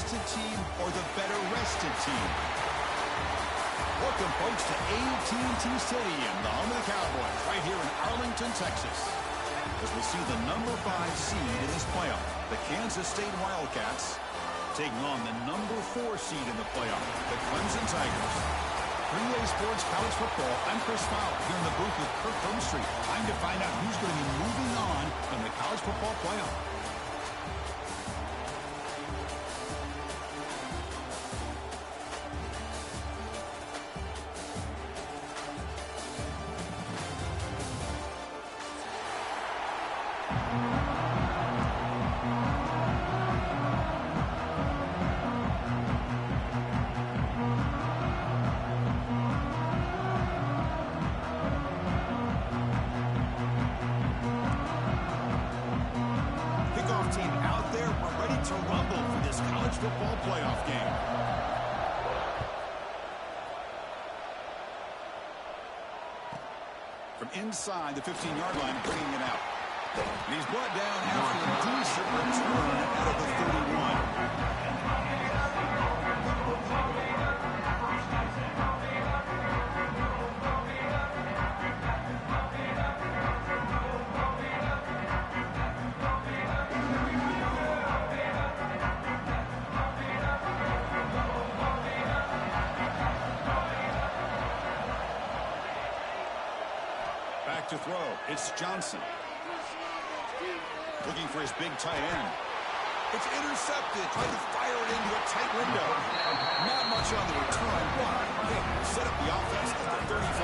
rested team or the better rested team? Welcome, folks, to AT&T Stadium, the home of the Cowboys, right here in Arlington, Texas. As we see the number 5 seed in this playoff, the Kansas State Wildcats, taking on the number 4 seed in the playoff, the Clemson Tigers. 3A Sports College Football, I'm Chris Fowler, here in the booth with Kirk Broomstreet. Time to find out who's going to be moving on in the college football playoff. Football playoff game. From inside the 15-yard line, bringing it out. And he's brought down after a decent return out of the 31. To throw, it's Johnson. Looking for his big tight end. It's intercepted. Trying to fire it into a tight window. Not much on the return, but they set up the offense at the 35.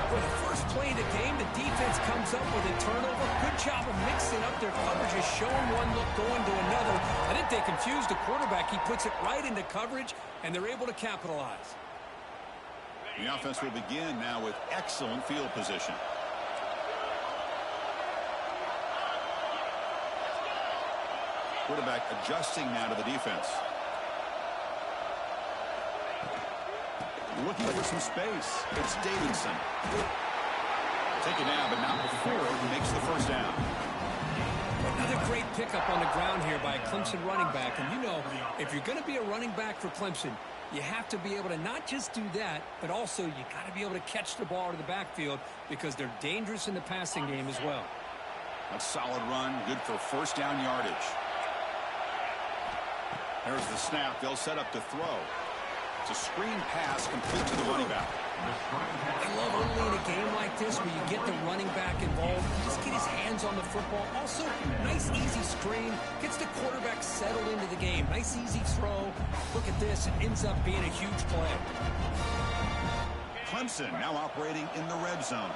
For the first play of the game, the defense comes up with a turnover. Good job of mixing up their coverages, showing one look, going to another. I think they confused the quarterback. He puts it right into coverage, and they're able to capitalize. The offense will begin now with excellent field position. Quarterback adjusting now to the defense. Looking for some space. It's Davidson. Taken down, but not before he makes the first down. Another great pickup on the ground here by a Clemson running back. And you know, if you're going to be a running back for Clemson, you have to be able to not just do that, but also you got to be able to catch the ball to the backfield because they're dangerous in the passing game as well. A solid run, good for first down yardage. There's the snap. They'll set up to throw. It's a screen pass complete to the running back. I love early in a game like this where you get the running back involved. Just get his hands on the football. Also, nice easy screen. Gets the quarterback settled into the game. Nice easy throw. Look at this. It ends up being a huge play. Clemson now operating in the red zone.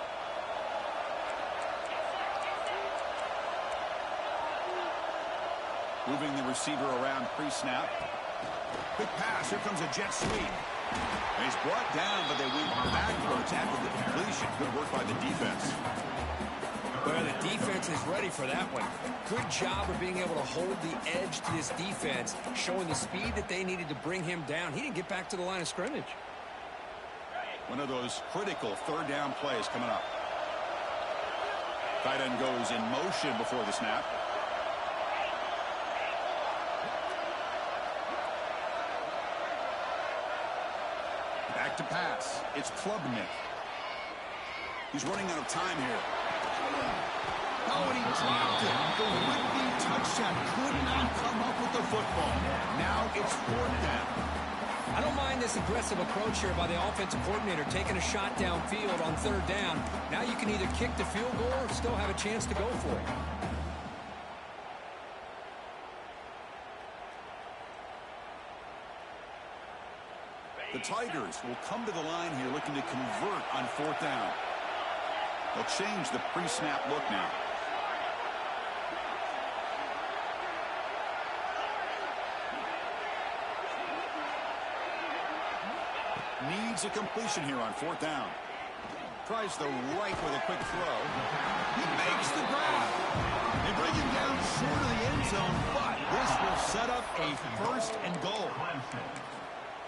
Moving the receiver around pre-snap. Quick pass. Here comes a jet sweep. And he's brought down, but they went backwards after the completion. Good work by the defense. Well, the defense is ready for that one. Good job of being able to hold the edge to this defense, showing the speed that they needed to bring him down. He didn't get back to the line of scrimmage. One of those critical third down plays coming up. Tight end goes in motion before the snap. Back to pass. It's Klubnik. He's running out of time here. Oh, and he dropped it. The would-be touchdown could not come up with the football. Now it's fourth down. I don't mind this aggressive approach here by the offensive coordinator, taking a shot downfield on third down. Now you can either kick the field goal or still have a chance to go for it. The Tigers will come to the line here looking to convert on fourth down. They'll change the pre-snap look now. Needs a completion here on fourth down. Tries the right with a quick throw. He makes the grab. They bring him down short of the end zone, but this will set up a first and goal.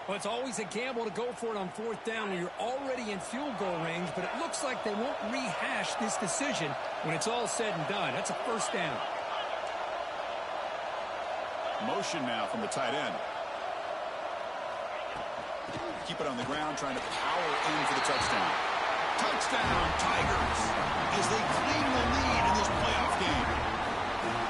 Well, it's always a gamble to go for it on fourth down when you're already in field goal range, but it looks like they won't rehash this decision when it's all said and done. That's a first down. Motion now from the tight end. Keep it on the ground, trying to power in for the touchdown. Touchdown, Tigers, as they claim the lead in this playoff game.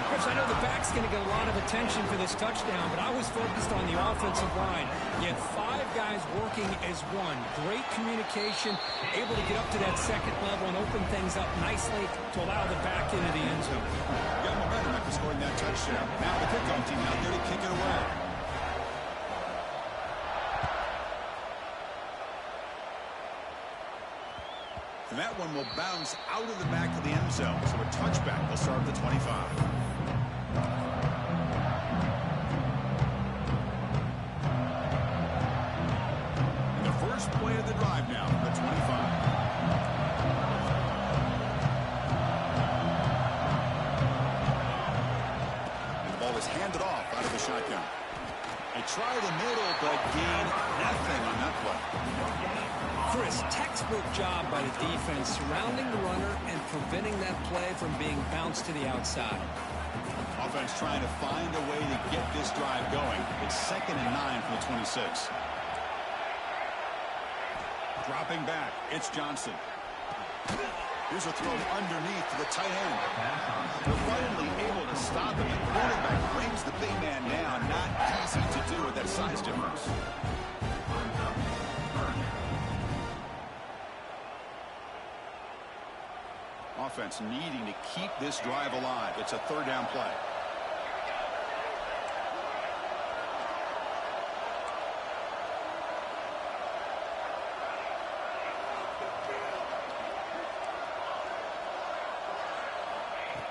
Chris, I know the back's going to get a lot of attention for this touchdown, but I was focused on the offensive line. You had 5 guys working as one. Great communication, able to get up to that second level and open things up nicely to allow the back into the end zone. Got momentum after scoring that touchdown. Now the kickoff team out there to kick it away. And that one will bounce out of the back of the end zone. So a touchback will start at the 25. First play of the drive now, the 25. And the ball is handed off out of the shotgun. They try the middle, but gain nothing on that play. Chris, textbook job by the defense surrounding the runner and preventing that play from being bounced to the outside. Offense trying to find a way to get this drive going. It's 2nd and 9 for the 26. Dropping back, it's Johnson. Here's a throw underneath to the tight end. They're finally able to stop him. The quarterback brings the big man down. Not easy to do with that size difference. Offense needing to keep this drive alive. It's a 3rd down play.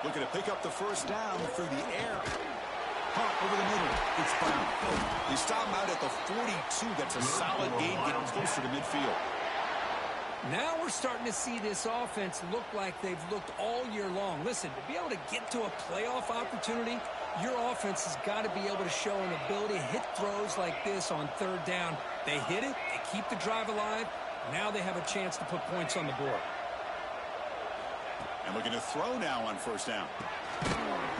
Looking to pick up the first down through the air. Pump over the middle. It's Brown. They stop him out at the 42. That's a solid gain, getting closer to midfield. Now we're starting to see this offense look like they've looked all year long. Listen, to be able to get to a playoff opportunity, your offense has got to be able to show an ability to hit throws like this on 3rd down. They hit it, they keep the drive alive. Now they have a chance to put points on the board. And looking to throw now on 1st down.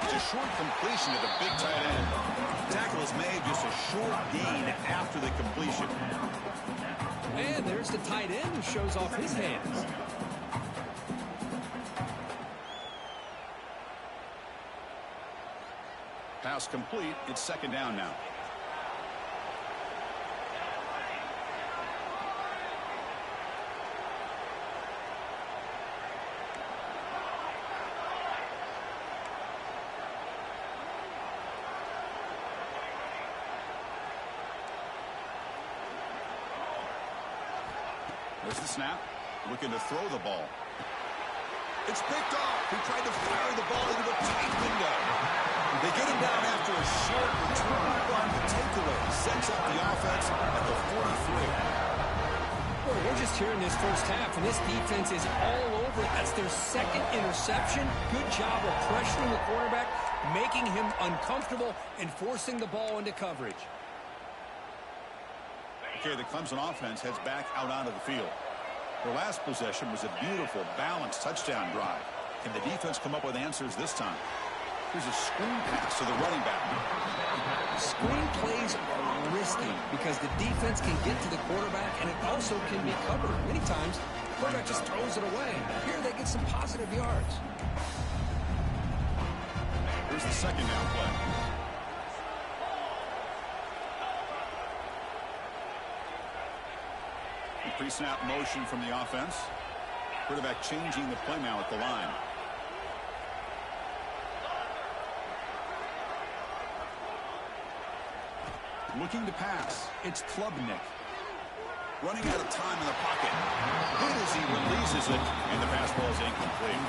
It's a short completion to the big tight end. Tackle is made, just a short gain after the completion. And there's the tight end who shows off his hands. Pass complete. It's 2nd down now. There's the snap. Looking to throw the ball. It's picked off. He tried to fire the ball into the tight window. They get him down after a short return run. The takeaway sets up the offense at the 43. Boy, we're just here in this first half, and this defense is all over it. That's their 2nd interception. Good job of pressuring the quarterback, making him uncomfortable, and forcing the ball into coverage. Okay, the Clemson offense heads back out onto the field. Their last possession was a beautiful, balanced touchdown drive. Can the defense come up with answers this time? Here's a screen pass to the running back. Screen plays are risky because the defense can get to the quarterback, and it also can be covered. Many times, the quarterback just throws it away. Here they get some positive yards. Here's the 2nd down play. Pre-snap motion from the offense. Quarterback changing the play now at the line. Looking to pass. It's Klubnik. Running out of time in the pocket. Good as he releases it, and the pass ball is incomplete.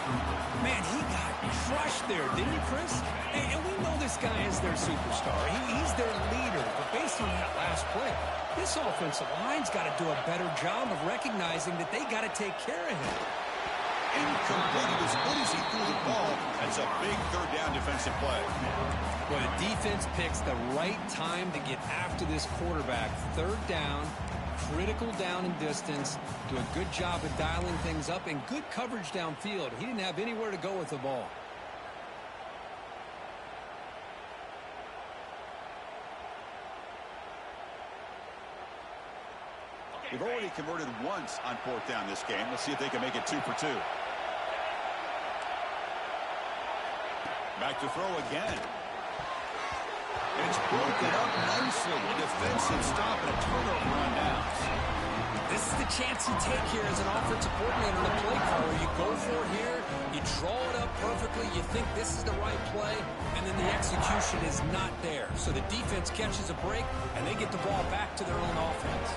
Man, he got crushed there, didn't he, Chris? And we know this guy is their superstar. He's their leader. But based on that last play, this offensive line's got to do a better job of recognizing that they got to take care of him. Incomplete. As good as he threw the ball, that's a big 3rd down defensive play. Well, the defense picks the right time to get after this quarterback. 3rd down, critical down and distance. Do a good job of dialing things up and good coverage downfield. He didn't have anywhere to go with the ball. They've already converted once on 4th down this game. Let's see if they can make it 2 for 2. Back to throw again. It's broken up nicely. A defensive stop and a turnover on downs. This is the chance you take here as an offensive coordinator and a play caller. You go for it here, you draw it up perfectly, you think this is the right play, and then the execution is not there. So the defense catches a break, and they get the ball back to their own offense.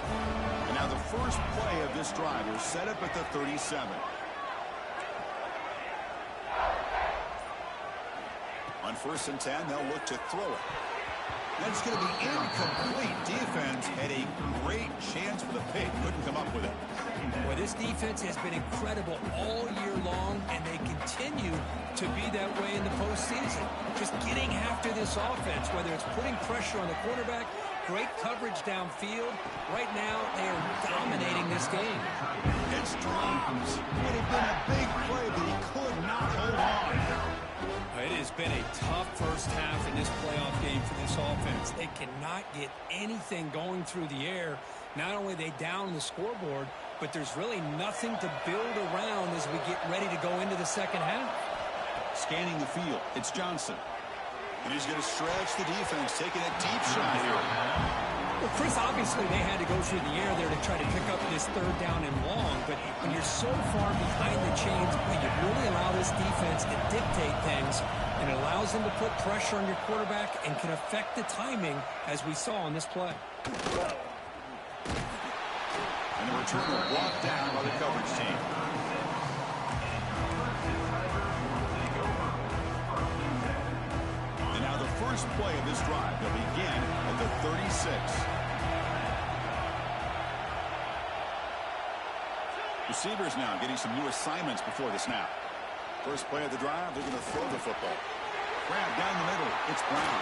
And now the first play of this drive is set up at the 37. On 1st and 10, they'll look to throw it. That's going to be incomplete. Defense had a great chance for the pick. Couldn't come up with it. Well, this defense has been incredible all year long, and they continue to be that way in the postseason. Just getting after this offense, whether it's putting pressure on the quarterback, great coverage downfield. Right now, they are dominating this game. It's drops. Would have been a big play, but he could not hold on. It has been a tough first half in this playoff game for this offense. They cannot get anything going through the air. Not only are they down the scoreboard, but there's really nothing to build around as we get ready to go into the second half. Scanning the field, it's Johnson. And he's going to stretch the defense, taking a deep shot here. Well, Chris, obviously they had to go through the air there to try to pick up this 3rd down and long, but when you're so far behind the chains, you really allow this defense to dictate things, and it allows them to put pressure on your quarterback and can affect the timing, as we saw on this play. And the returner blocked down by the coverage team. And now the first play of this drive will begin at the 36. Receivers now getting some new assignments before the snap. First play of the drive, they're going to throw the football. Grab down the middle. It's Brown.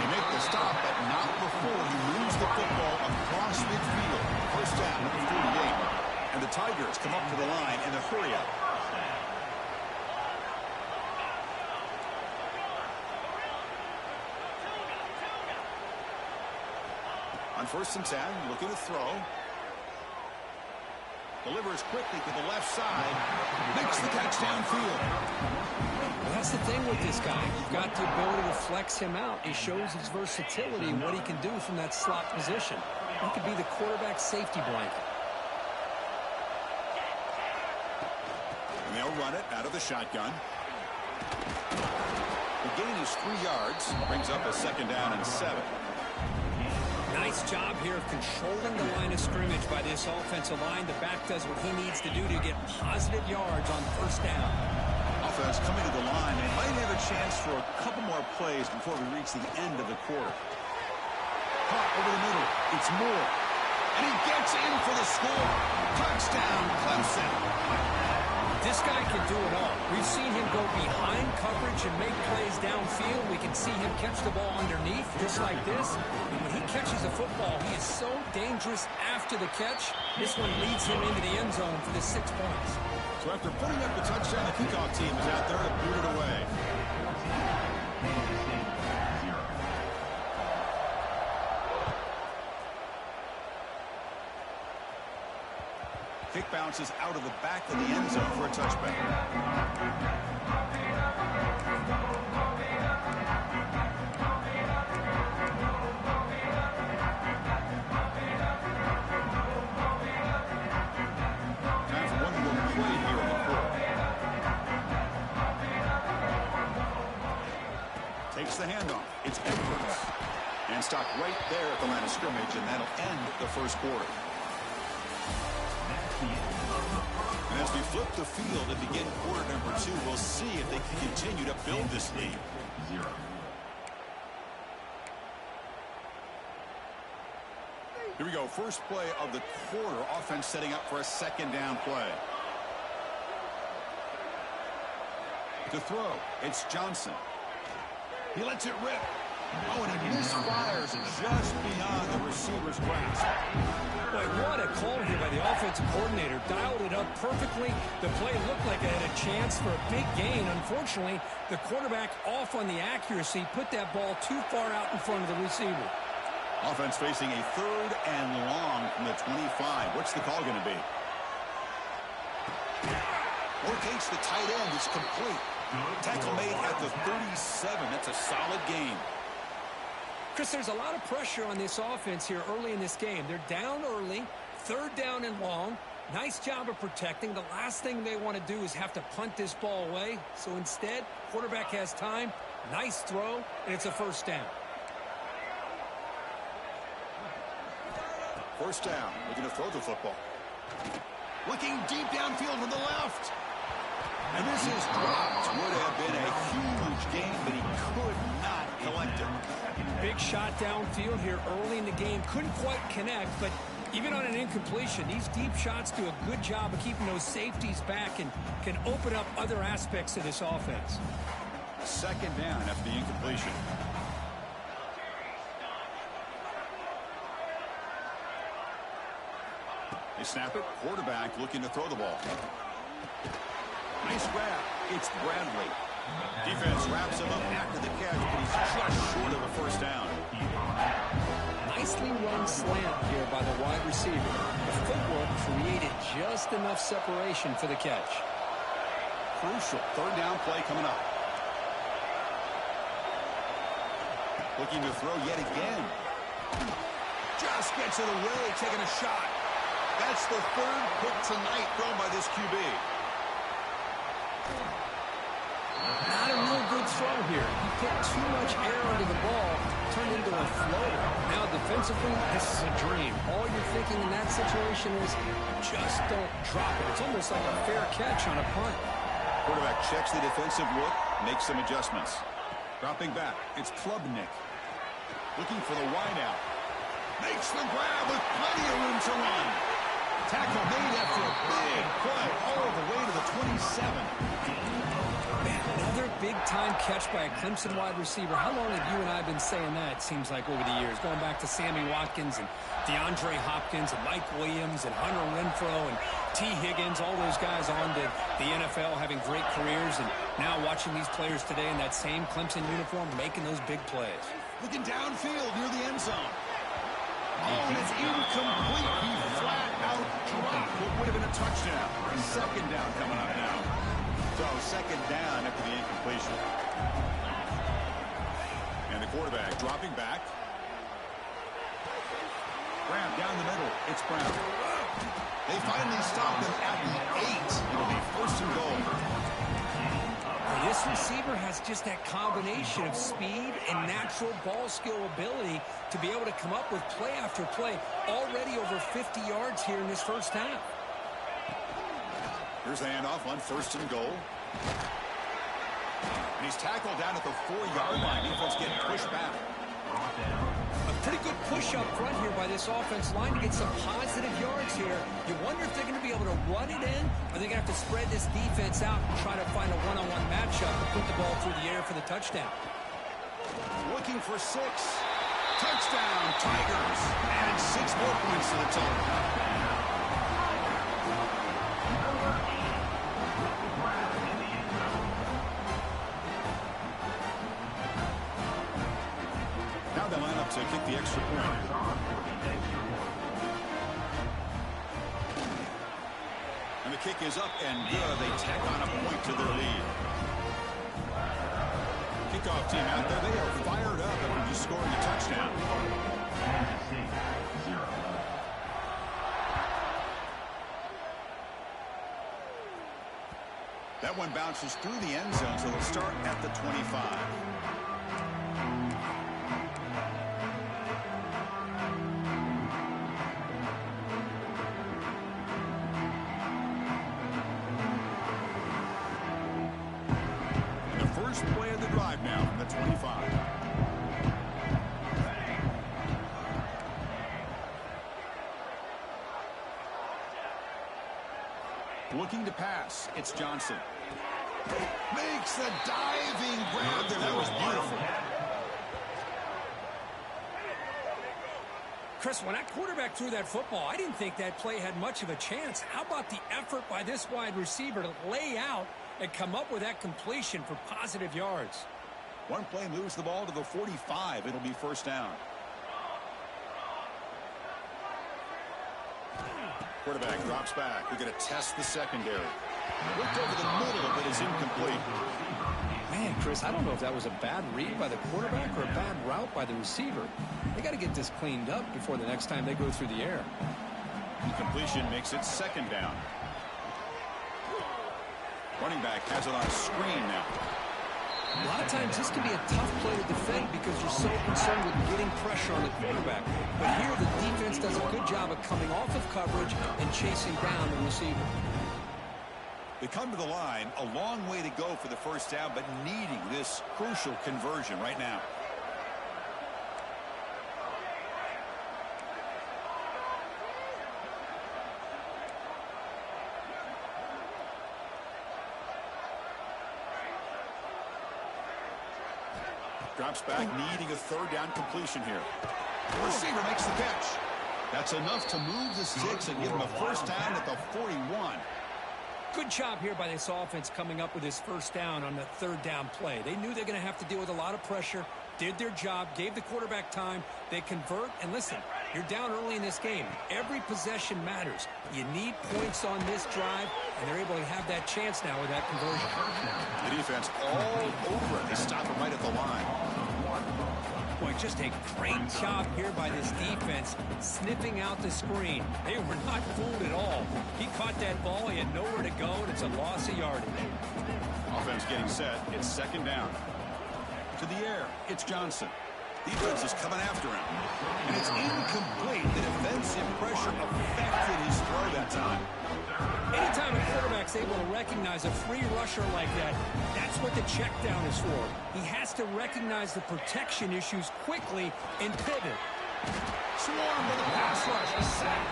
They make the stop, but not before he moves the football across midfield. First down at the 48. And the Tigers come up to the line in the hurry-up. On 1st and 10, looking to throw. Delivers quickly to the left side. Makes the catch downfield. Well, that's the thing with this guy. You've got the ability to flex him out. He shows his versatility and what he can do from that slot position. He could be the quarterback safety blanket. And they'll run it out of the shotgun. The gain is 3 yards. Brings up a 2nd down and 7. Nice job here of controlling the line of scrimmage by this offensive line. The back does what he needs to do to get positive yards on 1st down. Offense coming to the line. They might have a chance for a couple more plays before we reach the end of the quarter. Caught over the middle. It's Moore. And he gets in for the score. Touchdown, Clemson. This guy can do it all. We've seen him go behind coverage and make plays downfield. We can see him catch the ball underneath, just like this. And when he catches the football, he is so dangerous after the catch. This one leads him into the end zone for the 6 points. So after putting up the touchdown, the kickoff team is out there to boot it away. Kick bounces out of the back of the end zone for a touchback. Time for one more play here in the quarter. Takes the handoff. It's Edwards. And stopped right there at the line of scrimmage, and that'll end the first quarter. And as we flip the field and begin quarter number 2, we'll see if they can continue to build this lead. Here we go. First play of the quarter. Offense setting up for a 2nd down play. To throw, it's Johnson. He lets it rip. Oh, and he misfires just beyond the receiver's grasp. Boy, what a call here by the offensive coordinator. Dialed it up perfectly. The play looked like it had a chance for a big gain. Unfortunately, the quarterback off on the accuracy, put that ball too far out in front of the receiver. Offense facing a 3rd and long from the 25. What's the call going to be? Locates the tight end. It's complete. Tackle made at the 37. That's a solid gain. Chris, there's a lot of pressure on this offense here early in this game. They're down early, 3rd down and long. Nice job of protecting. The last thing they want to do is have to punt this ball away. So instead, quarterback has time. Nice throw, and it's a 1st down. 1st down. Looking to throw the football. Looking deep downfield to the left. And this is dropped. Would have been a huge gain, but he could not collect it. Big shot downfield here early in the game. Couldn't quite connect, but even on an incompletion, these deep shots do a good job of keeping those safeties back and can open up other aspects of this offense. 2nd down after the incompletion. They snap it. Quarterback looking to throw the ball. Nice grab. It's Bradley. Defense wraps him up after the catch, but he's just short of a 1st down. Nicely run slant here by the wide receiver. The footwork created just enough separation for the catch. Crucial 3rd down play coming up. Looking to throw yet again. Just gets it away, taking a shot. That's the 3rd pick tonight thrown by this QB. Not a real good throw here. He put too much air under the ball, turned into a floater. Now defensively, this is a dream. All you're thinking in that situation is just don't drop it. It's almost like a fair catch on a punt. Quarterback checks the defensive look, makes some adjustments. Dropping back, it's Klubnik. Looking for the wideout. Makes the grab with plenty of room to run. Tackle made after a big play all the way to the 27. Man, another big-time catch by a Clemson wide receiver. How long have you and I been saying that, it seems like, over the years? Going back to Sammy Watkins and DeAndre Hopkins and Mike Williams and Hunter Renfrow and T. Higgins, all those guys on to the NFL having great careers, and now watching these players today in that same Clemson uniform making those big plays. Looking downfield near the end zone. Oh, and it's incomplete. He flat out dropped what would have been a touchdown. 2nd down coming up now. So 2nd down after the incompletion. And the quarterback dropping back. Grab down the middle. It's Brown. They finally stop him at the 8. It'll be 1st and goal. This receiver has just that combination of speed and natural ball skill ability to be able to come up with play after play. Already over 50 yards here in this 1st half. Here's the handoff on 1st and goal. And he's tackled down at the 4-yard line. Defense getting pushed back. A pretty good push up front here by this offense line to get some positive yards here. You wonder if they're going to be able to run it in, or they're going to have to spread this defense out and try to find a one-on-one matchup and put the ball through the air for the touchdown. Looking for 6. Touchdown, Tigers. And 6 more points to the total. Now they line up to kick the extra point. And the kick is up and good. They tack on a point to their lead. Kickoff team out there, they are fired up after just scoring a touchdown. That one bounces through the end zone, so they'll start at the 25. First play of the drive now from the 25. Looking to pass. It's Johnson. Makes the diving grab there. That was beautiful. Chris, when that quarterback threw that football, I didn't think that play had much of a chance. How about the effort by this wide receiver to lay out and come up with that completion for positive yards? One play moves the ball to the 45. It'll be first down. Quarterback drops back. We're going to test the secondary. Looked over the middle of it is incomplete. Man, Chris, I don't know if that was a bad read by the quarterback or a bad route by the receiver. They got to get this cleaned up before the next time they go through the air. Incompletion makes it second down. Running back has it on a screen now. A lot of times this can be a tough play to defend because you're so concerned with getting pressure on the quarterback. But here the defense does a good job of coming off of coverage and chasing down the receiver. They come to the line, a long way to go for the first down, but needing this crucial conversion right now. Drops back, needing a third down completion here. The receiver makes the catch. That's enough to move the sticks and give them a first down at the 41. Good job here by this offense coming up with his first down on the third down play. They knew they're going to have to deal with a lot of pressure, did their job, gave the quarterback time. They convert, and listen, you're down early in this game. Every possession matters. You need points on this drive, and they're able to have that chance now with that conversion. The defense all over it. They stop it right at the line. Boy, just a great job here by this defense, sniffing out the screen. They were not fooled at all. He caught that ball, he had nowhere to go, and it's a loss of yardage. Offense getting set. It's second down. To the air, it's Johnson. Defense is coming after him. And it's incomplete. The defensive pressure affected his throw that time. Anytime a quarterback's able to recognize a free rusher like that, that's what the check down is for. He has to recognize the protection issues quickly and pivot. Swarm with a pass rush. A sack.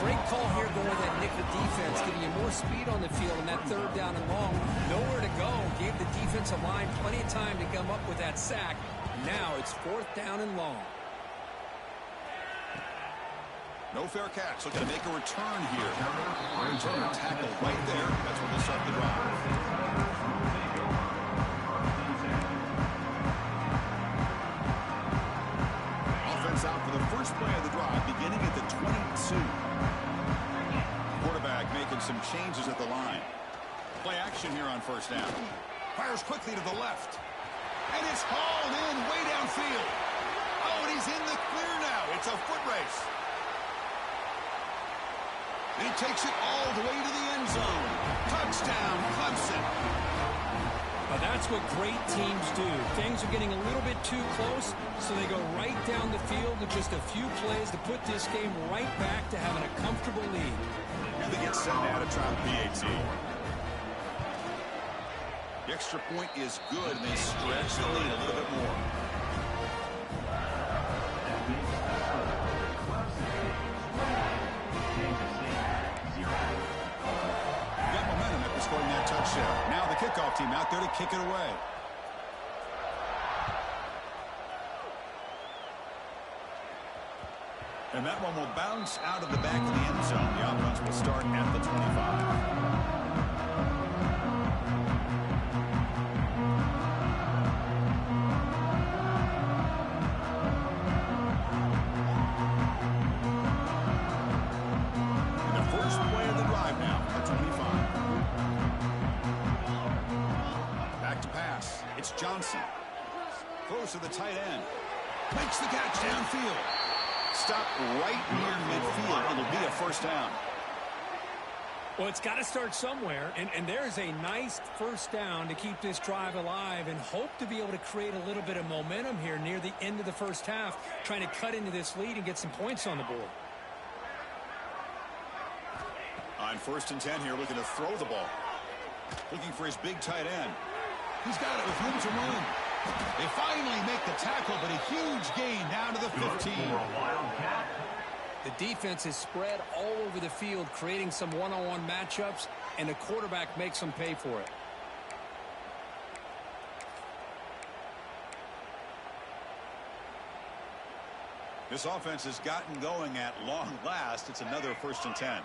Great call here going with that nickel defense, giving you more speed on the field in that third down and long. Nowhere to go. Gave the defensive line plenty of time to come up with that sack. Now it's fourth down and long. No fair catch. Looking to make a return here. Return tackle right there. That's when they'll start the drive. Offense out for the first play of the drive, beginning at the 22. Quarterback making some changes at the line. Play action here on first down. Fires quickly to the left. And it's hauled in way downfield. Oh, and he's in the clear now. It's a foot race. He takes it all the way to the end zone. Touchdown, Clemson. Now that's what great teams do. Things are getting a little bit too close, so they go right down the field with just a few plays to put this game right back to having a comfortable lead. Here they get set now to try the PAT. The extra point is good, and they stretch the lead a little bit more. Got momentum after scoring that touchdown. Now the kickoff team out there to kick it away. And that one will bounce out of the back of the end zone. The offense will start at the 25. Johnson. Close to the tight end. Makes the catch downfield. Stop right near midfield. It'll be a first down. Well, it's got to start somewhere, and there's a nice first down to keep this drive alive and hope to be able to create a little bit of momentum here near the end of the first half, trying to cut into this lead and get some points on the board. On 1st and 10 here, looking to throw the ball. Looking for his big tight end. He's got it with room to run. They finally make the tackle, but a huge gain down to the 15. The defense is spread all over the field, creating some one-on-one matchups, and the quarterback makes them pay for it. This offense has gotten going at long last. It's another 1st and 10.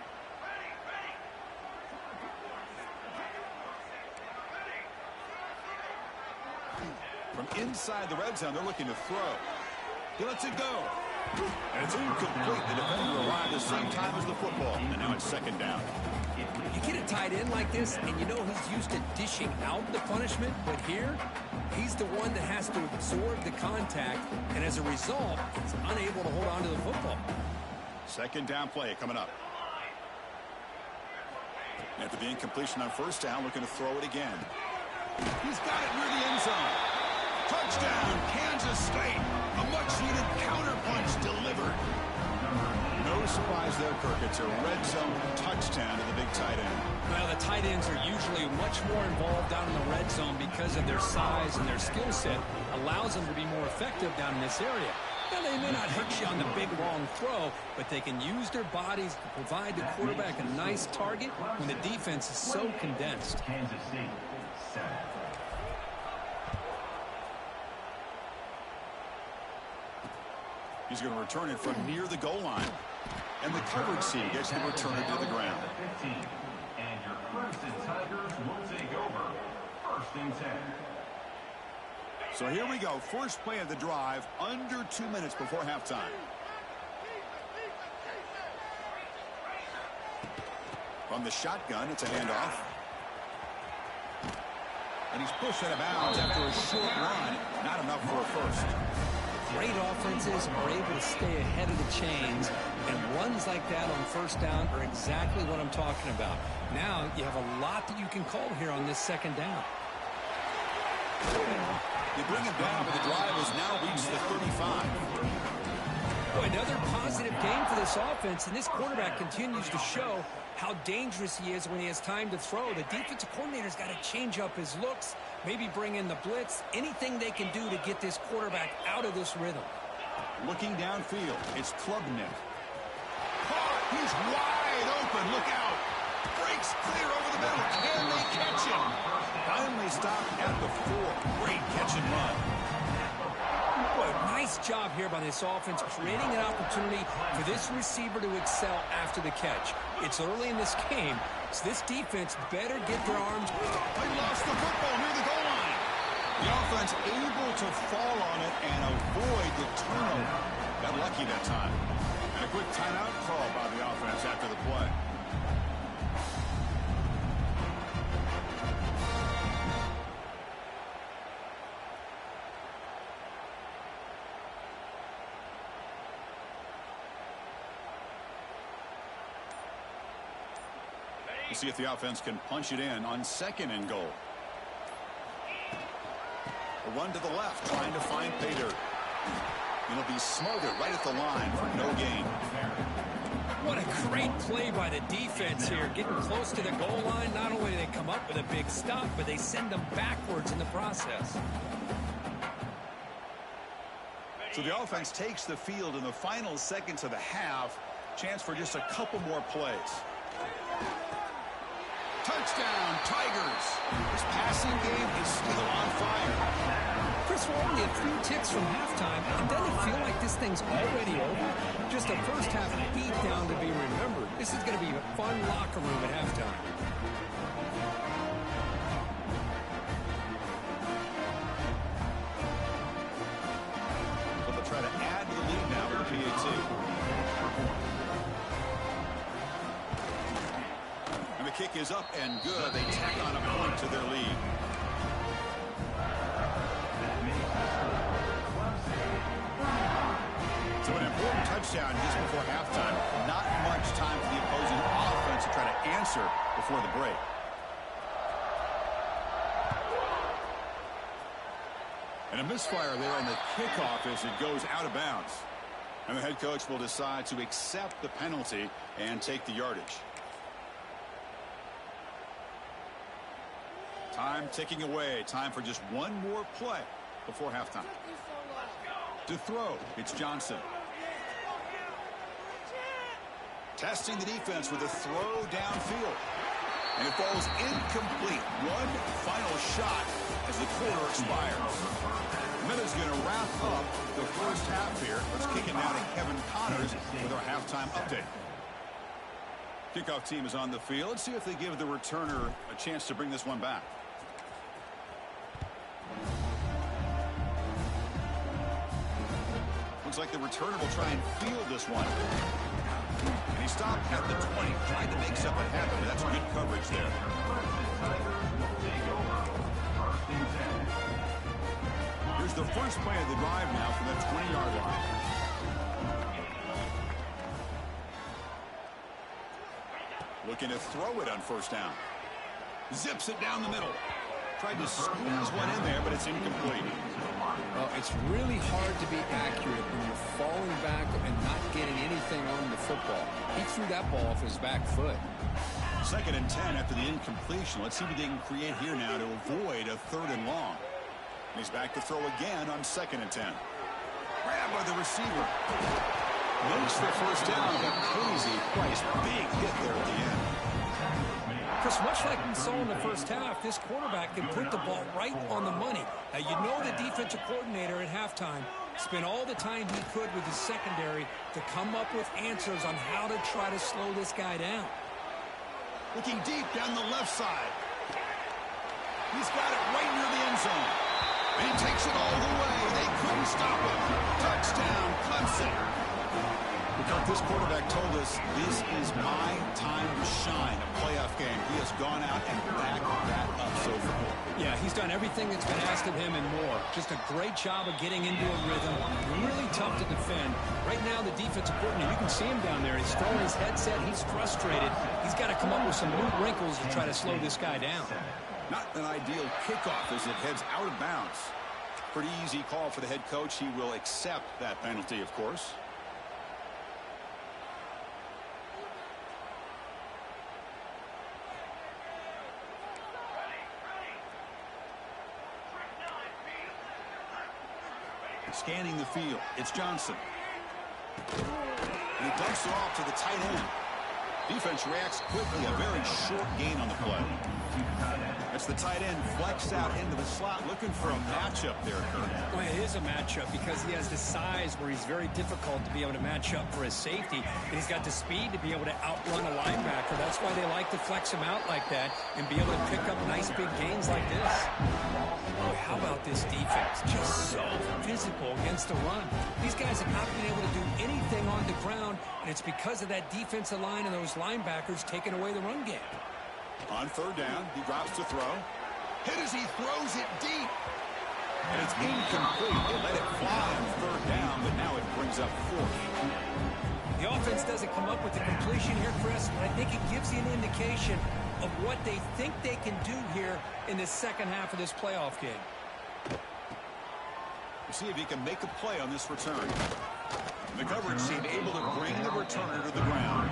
From inside the red zone, they're looking to throw. He lets it go. And it's incomplete. The defender arrived the same time as the football. And now it's second down. You get a tight end like this, and you know he's used to dishing out the punishment, but here, he's the one that has to absorb the contact, and as a result, he's unable to hold on to the football. Second down play coming up. After the incompletion on first down, looking to throw it again. He's got it near the end zone. Touchdown, Kansas State. A much-needed counterpunch delivered. No surprise there, Kirk. It's a red zone touchdown to the big tight end. Well, the tight ends are usually much more involved down in the red zone because of their size and their skill set. Allows them to be more effective down in this area. Now, they may not hurt you on the big, long throw, but they can use their bodies to provide the quarterback a nice target when the defense is so condensed. Kansas State, 7. He's going to return it from near the goal line. And the coverage team gets the returner to the ground. 15. And your Crimson Tigers will take over. 1st and 10. So here we go. First play of the drive, under 2 minutes before halftime. From the shotgun, it's a handoff. And he's pushed out of bounds after a short run. Not enough for a first. Great offenses are able to stay ahead of the chains, and runs like that on first down are exactly what I'm talking about. Now you have a lot that you can call here on this second down. They bring him down, but the drive has now reached the 35. Boy, another positive game for this offense, and this quarterback continues to show how dangerous he is when he has time to throw. The defensive coordinator's got to change up his looks, maybe bring in the blitz, anything they can do to get this quarterback out of this rhythm. Looking downfield, it's Klubnik. Caught! He's wide open. Look out! Breaks clear over the middle. Can they catch him? Finally stopped at the 4. Great catch and run. Boy, nice job here by this offense, creating an opportunity for this receiver to excel after the catch. It's early in this game, so this defense better get their arms. They lost the football near the goal line. The offense able to fall on it and avoid the turnover. Got lucky that time. And a quick timeout call by the offense after the play. We'll see if the offense can punch it in on 2nd and goal. A run to the left, trying to find pay dirt. It'll be smothered right at the line for no gain. What a great play by the defense here. Getting close to the goal line, not only do they come up with a big stop, but they send them backwards in the process. So the offense takes the field in the final seconds of the half. Chance for just a couple more plays. Touchdown, Tigers. This passing game is still on fire. Chris, we're only a few ticks from halftime, and doesn't it feel like this thing's already over? Just a first half beat down to be remembered. This is going to be a fun locker room at halftime. So they'll try to add to the lead now with the PAT. The kick is up and good. They tack on a point to their lead. So an important touchdown just before halftime. Not much time for the opposing offense to try to answer before the break. And a misfire there on the kickoff as it goes out of bounds. And the head coach will decide to accept the penalty and take the yardage. Time ticking away. Time for just one more play before halftime. To throw, it's Johnson. Testing the defense with a throw downfield. And it falls incomplete. One final shot as the quarter expires. Minutes going to wrap up the first half here. Let's kick it now to Kevin Connors with our halftime update. Kickoff team is on the field. Let's see if they give the returner a chance to bring this one back. Looks Looks like the returner will try and field this one. And he stopped at the 20. Tried to make something happen, but that's good coverage there. Here's the first play of the drive now from that 20-yard line. Looking to throw it on first down. Zips it down the middle. Tried to squeeze one in there, but it's incomplete. Well, it's really hard to be accurate when you're falling back and not getting anything on the football. He threw that ball off his back foot. 2nd and 10 after the incompletion. Let's see what they can create here now to avoid a 3rd and long. And he's back to throw again on 2nd and 10. Grab by the receiver. Makes the first down, but crazy Price. Big hit there at the end. Chris, much like we saw in the first half, this quarterback can put the ball right on the money. Now, you know the defensive coordinator at halftime spent all the time he could with his secondary to come up with answers on how to try to slow this guy down. Looking deep down the left side. He's got it right near the end zone. And he takes it all the way. They couldn't stop him. Touchdown, Clemson. Because this quarterback told us this is my time to shine, a playoff game. He has gone out and backed that up so far. Yeah, he's done everything that's been asked of him and more. Just a great job of getting into a rhythm. Really tough to defend. Right now, the defensive coordinator, you can see him down there. He's throwing his headset. He's frustrated. He's got to come up with some new wrinkles to try to slow this guy down. Not an ideal kickoff as it heads out of bounds. Pretty easy call for the head coach. He will accept that penalty, of course. Scanning the field, it's Johnson. And he dumps it off to the tight end. Defense reacts quickly, a very short gain on the play. That's the tight end flexed out into the slot, looking for a matchup there, Kurt. Well, it is a matchup because he has the size where he's very difficult to be able to match up for his safety. And he's got the speed to be able to outrun a linebacker. That's why they like to flex him out like that and be able to pick up nice big gains like this. Boy, how about this defense? Just so physical against the run. These guys have not been able to do anything on the ground, and it's because of that defensive line and those linebackers taking away the run game. On 3rd down, he drops to throw. Hit as he throws it deep. And it's incomplete. They let it fly on 3rd down, but now it brings up 4th. The offense doesn't come up with the completion here, Chris, but I think it gives you an indication of what they think they can do here in the second half of this playoff game. We'll see if he can make a play on this return. The coverage seemed able to bring the returner to the ground.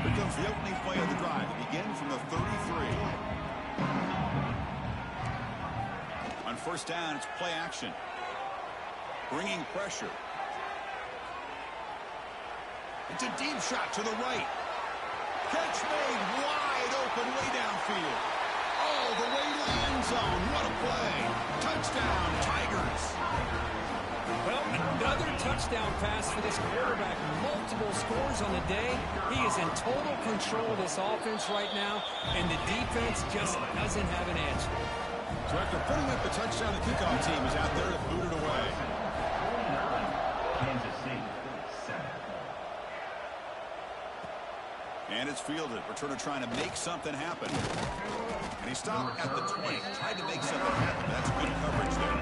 Here comes the opening play of the drive. It begins from the 33. On 1st down, it's play action. Bringing pressure. It's a deep shot to the right. Catch made wide open way downfield. All the way to the end zone. What a play. Touchdown, Tigers. Well, another touchdown pass for this quarterback. Multiple scores on the day. He is in total control of this offense right now, and the defense just doesn't have an answer. So after putting up the touchdown, the kickoff team is out there to boot it away. Kansas City, 7. And it's fielded. Returner trying to make something happen. And he stopped at the 20. Tried to make something happen. That's good coverage there.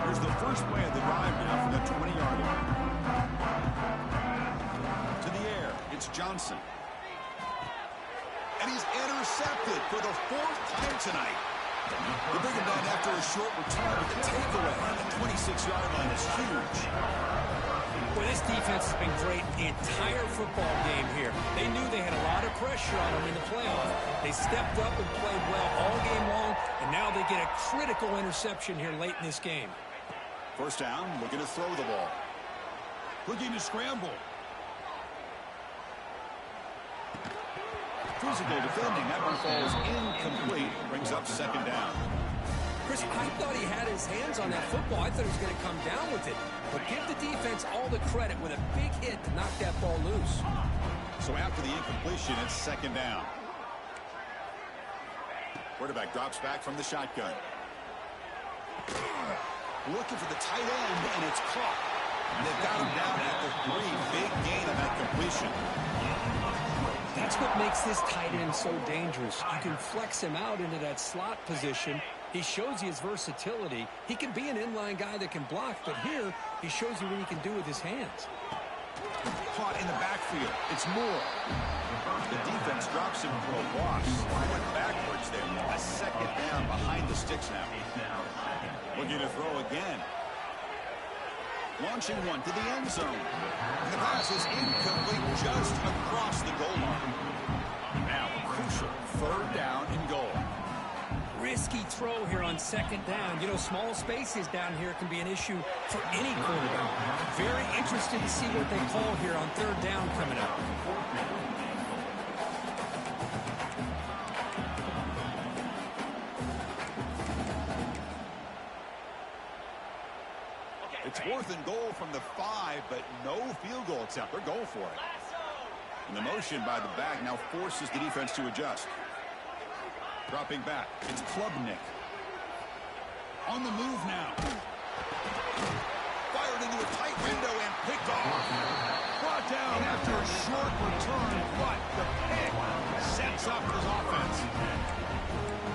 Here's the first play of the drive now from the 20-yard line. To the air, it's Johnson. And he's intercepted for the 4th time tonight. They bring him down after a short return, but the takeaway on the 26-yard line is huge. Well, this defense has been great the entire football game here. They knew they had a lot of pressure on them in the playoff. They stepped up and played well all game long, and now they get a critical interception here late in this game. 1st down, looking to throw the ball. Looking to scramble. Physical defending. That one falls incomplete. Brings up 2nd down. Chris, Chris, I thought he had his hands on that football. I thought he was going to come down with it. But give the defense all the credit with a big hit to knock that ball loose. So after the incompletion, it's second down. Quarterback drops back from the shotgun. Looking for the tight end, and it's caught. And they've got him down at the 3. Big gain on that completion. That's what makes this tight end so dangerous. You can flex him out into that slot position. He shows you his versatility. He can be an inline guy that can block, but here he shows you what he can do with his hands. Caught in the backfield. It's Moore. The defense drops him for a loss. Went backwards there. A second down behind the sticks now. Looking to throw again. Launching one to the end zone. The pass is incomplete just across the goal line. Now crucial third down and goal. Risky throw here on second down. You know, small spaces down here can be an issue for any quarterback. Very interested to see what they call here on third down coming up. It's 4th and goal from the 5, but no field goal attempt. They're going for it. And the motion by the back now forces the defense to adjust. Dropping back. It's Klubnik. On the move now. Fired into a tight window and picked off. Brought down after a short return, but the pick sets up his offense.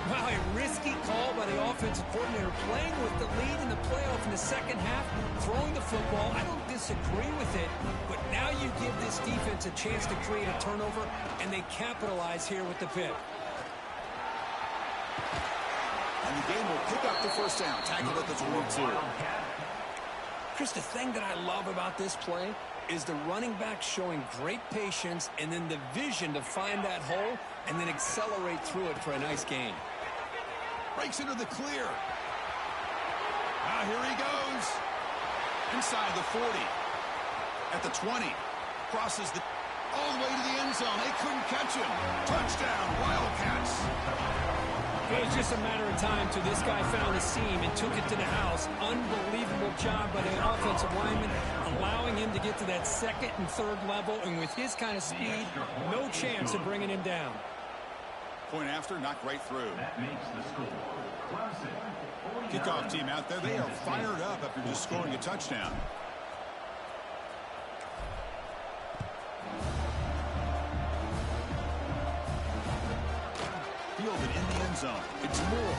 Wow, a risky call by the offensive coordinator, playing with the lead in the playoff in the second half, throwing the football. I don't disagree with it, but now you give this defense a chance to create a turnover, and they capitalize here with the pick. And the game will pick up the first down. Tackled at the 22. Chris, the thing that I love about this play is the running back showing great patience and then the vision to find that hole and then accelerate through it for a nice gain. Breaks into the clear. Now here he goes. Inside the 40. At the 20. Crosses the all the way to the end zone. They couldn't catch him. Touchdown, Wildcats. It was just a matter of time till this guy found a seam and took it to the house. Unbelievable job by the offensive lineman, allowing him to get to that second and third level. And with his kind of speed, no chance of bringing him down. Point after, knocked right through. Kickoff team out there. They are fired up after just scoring a touchdown. Fielded in the end zone. It's Moore.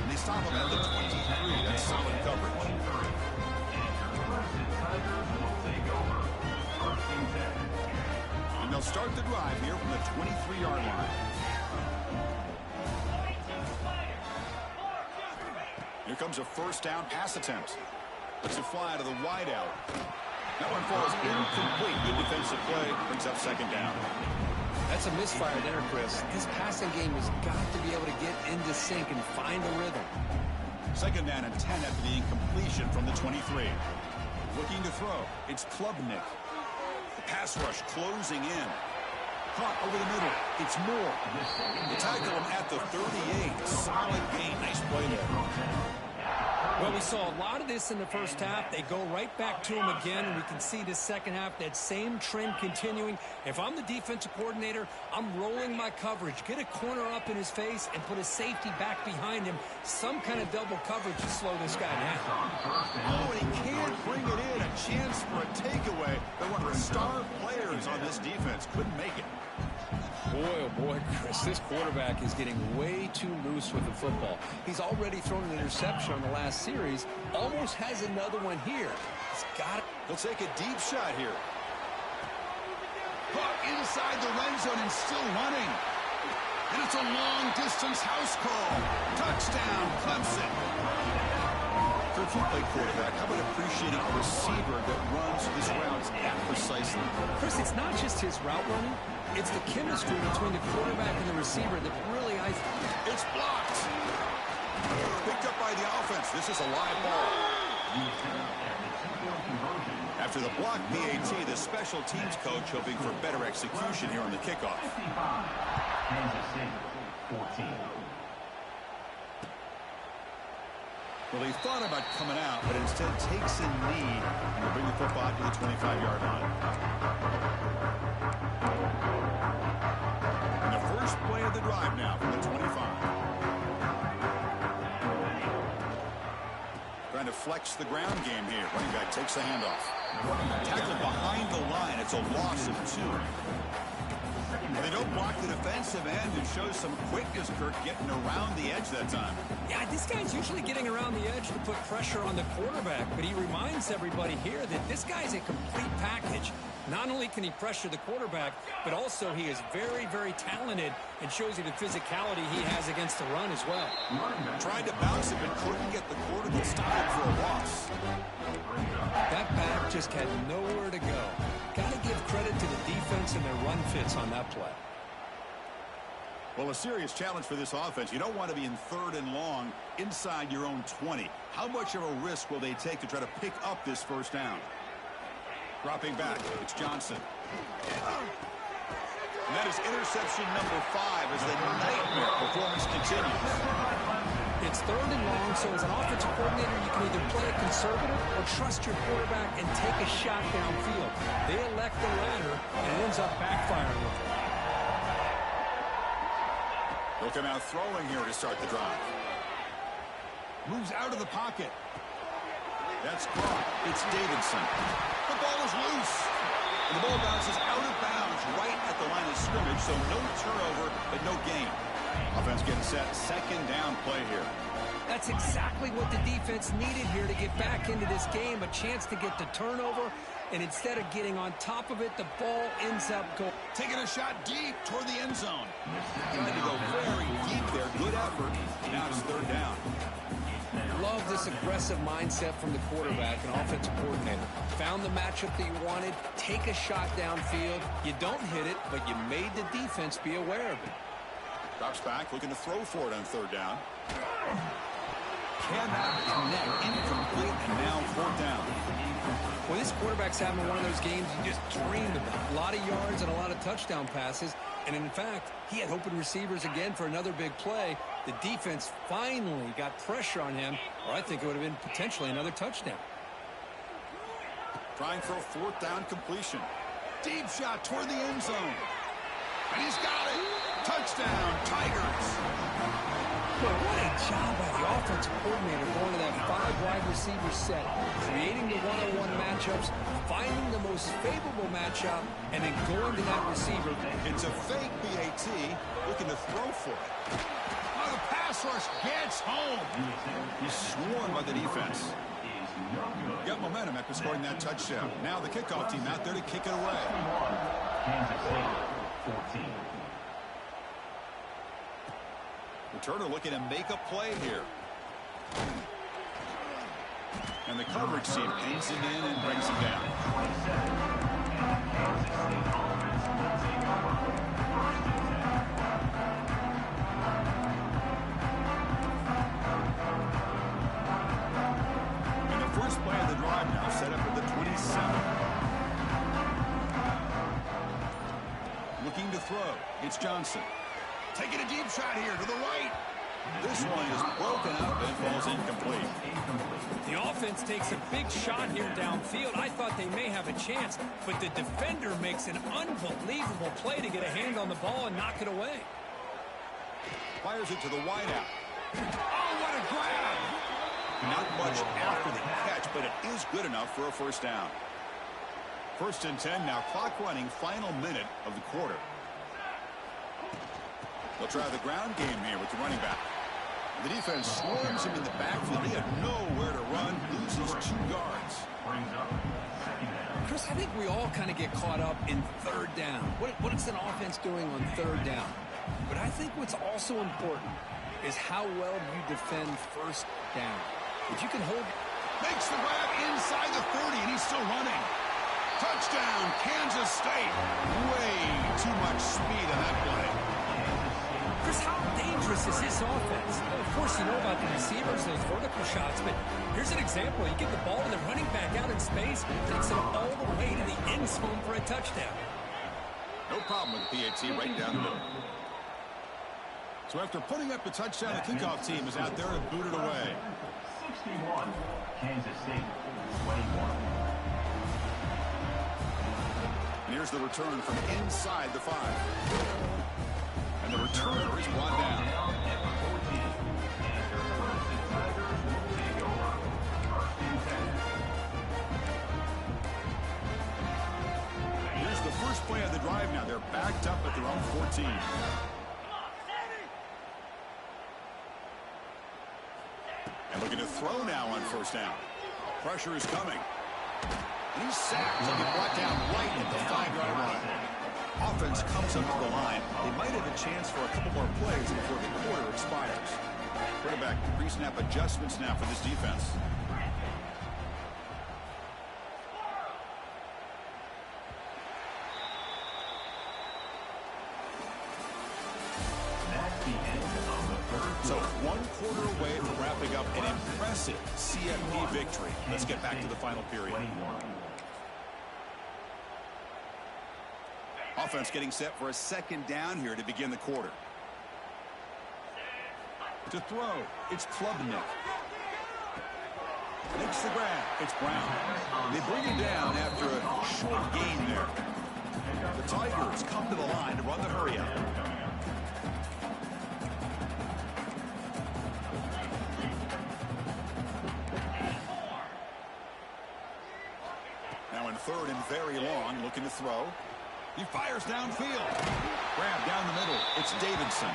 And they stop him at the 23. That's solid coverage. And they'll start the drive here from the 23-yard line. Here comes a first down pass attempt. Lets it fly to the wideout. That one falls incomplete. Good defensive play. Brings up second down. That's a misfire there, Chris. This passing game has got to be able to get into sync and find a rhythm. Second down and 10 after the incompletion from the 23. Looking to throw. It's Klubnik. The pass rush closing in. Caught over the middle. It's Moore. They tackle him at the 38. Solid gain. Nice play there. Well, we saw a lot of this in the first half. They go right back to him again, and we can see the second half, that same trend continuing. If I'm the defensive coordinator, I'm rolling my coverage. Get a corner up in his face and put a safety back behind him. Some kind of double coverage to slow this guy down. Oh, and he can't bring it in. A chance for a takeaway. But one of the star players on this defense couldn't make it. Boy, oh boy, Chris, this quarterback is getting way too loose with the football. He's already thrown an interception on the last series. Almost has another one here. He's got it. He'll take a deep shot here. Caught inside the red zone and still running. And it's a long-distance house call. Touchdown, Clemson. So if you play quarterback, how about appreciating a receiver that runs his routes that precisely? Chris, it's not just his route running. It's the chemistry between the quarterback and the receiver that really It's blocked. Picked up by the offense. This is a live ball. After the block PAT, the special teams coach hoping for better execution here on the kickoff. Well, he thought about coming out, but instead takes a knee and will bring the football to the 25-yard line. And the first play of the drive now from the 25. Trying to flex the ground game here. Running back takes the handoff. Tackled behind the line. It's a loss of 2. They don't block the defensive end and shows some quickness, Kirk, getting around the edge that time. Yeah, this guy's usually getting around the edge to put pressure on the quarterback, but he reminds everybody here that this guy's a complete package. Not only can he pressure the quarterback, but also he is very, very talented and shows you the physicality he has against the run as well. Tried to bounce it, but couldn't get the quarterback stopped for a loss. That back just had nowhere to go. Got to give credit to the defense and their run fits on that play. Well, a serious challenge for this offense. You don't want to be in 3rd and long inside your own 20. How much of a risk will they take to try to pick up this first down? Dropping back, it's Johnson. And that is interception number 5 as the nightmare performance continues. It's 3rd and long, so as an offensive coordinator, you can either play it conservative or trust your quarterback and take a shot downfield. They elect the latter, and it ends up backfiring with them. They'll come out throwing here to start the drive. Moves out of the pocket. That's caught. It's Davidson. The ball is loose. And the ball bounces out of bounds right at the line of scrimmage, so no turnover, but no gain. Offense getting set. 2nd down play here. That's exactly what the defense needed here to get back into this game, a chance to get the turnover, and instead of getting on top of it, the ball ends up going. Taking a shot deep toward the end zone. Tried to go very deep there. Good effort. Now it's 3rd down. Love this aggressive mindset from the quarterback and offensive coordinator. Found the matchup that you wanted, take a shot downfield. You don't hit it, but you made the defense be aware of it. Drops back, looking to throw for it on 3rd down. Cannot connect, incomplete, and now 4th down. Well, this quarterback's having one of those games you just dreamed about. A lot of yards and a lot of touchdown passes. And in fact, he had open receivers again for another big play. The defense finally got pressure on him, or I think it would have been potentially another touchdown. Trying for a 4th down completion. Deep shot toward the end zone. And he's got it. Touchdown, Tigers. Well, what a job by the offensive coordinator going to that 5 wide receiver set, creating the one-on-one matchups, finding the most favorable matchup, and then going to that receiver. It's a fake BAT, looking to throw for it. Oh, the pass rush gets home. He's swarmed by the defense. Got momentum after scoring that touchdown. Now the kickoff team out there to kick it away. Kansas City, 14. Returner looking to make a play here. And the coverage team paints him in and brings him down. And the first play of the drive now set up at the 27. Looking to throw. It's Johnson. Taking a deep shot here to the right. This one is broken up and falls incomplete. The offense takes a big shot here downfield. I thought they may have a chance, but the defender makes an unbelievable play to get a hand on the ball and knock it away. Fires it to the wideout. Oh, what a grab! Not much after the catch, but it is good enough for a first down. 1st and 10 now. Clock running. Final minute of the quarter. They'll try the ground game here with the running back. The defense swarms him in the backfield. He had nowhere to run. Loses 2 yards. Chris, I think we all kind of get caught up in 3rd down. What is an offense doing on 3rd down? But I think what's also important is how well you defend 1st down. If you can hold... Makes the grab inside the 30, and he's still running. Touchdown, Kansas State. Way too much speed on that play. Chris, how dangerous is this offense? Well, of course, you know about the receivers, those vertical shots, but here's an example. You get the ball to the running back out in space, takes it all the way to the end zone for a touchdown. No problem with the PAT right down the middle. So after putting up the touchdown, the kickoff team is out there and booted away. 61, Kansas State 21. And here's the return from inside the 5. And the returner is brought down. Here's the first play of the drive now. They're backed up at their own 14. And looking to throw now on first down. Pressure is coming. And he's sacked. He'll be brought down right at the 5-yard line. Offense comes up to the line. They might have a chance for a couple more plays before the quarter expires. Quarterback pre-snap adjustments now for this defense. So 1 quarter away from wrapping up an impressive CFP victory. Let's get back to the final period. Offense getting set for a second down here to begin the quarter. To throw, it's Klubnik. Makes the grab, it's Brown. They bring him down after a short gain there. The Tigers come to the line to run the hurry-up. Now in 3rd and very long, looking to throw. He fires downfield. Grab down the middle. It's Davidson.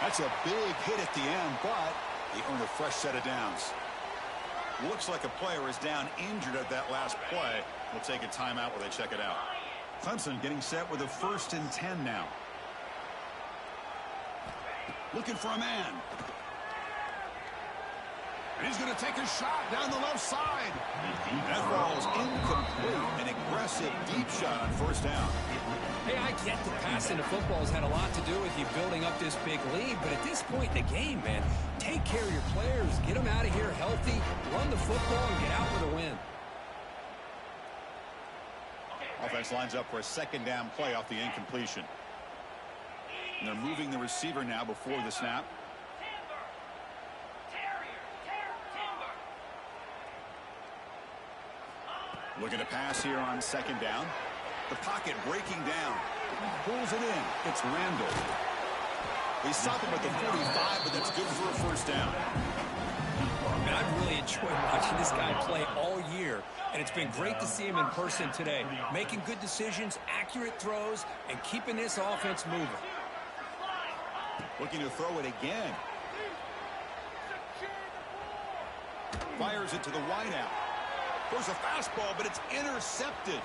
That's a big hit at the end, but they earn a fresh set of downs. Looks like a player is down injured at that last play. We'll take a timeout while they check it out. Clemson getting set with a 1st and 10 now. Looking for a man. And he's going to take a shot down the left side. That ball is incomplete. An aggressive deep shot on first down. Hey, I get that passing the football has had a lot to do with you building up this big lead, but at this point in the game, man, take care of your players. Get them out of here healthy, run the football, and get out with a win. Offense lines up for a second down play off the incompletion. And they're moving the receiver now before the snap. Looking to pass here on second down. The pocket breaking down. Pulls it in. It's Randall. They stop him at the 45, but that's good for a first down. Man, I've really enjoyed watching this guy play all year, and it's been great to see him in person today. Making good decisions, accurate throws, and keeping this offense moving. Looking to throw it again. Fires it to the wideout. There's a fastball, but it's intercepted.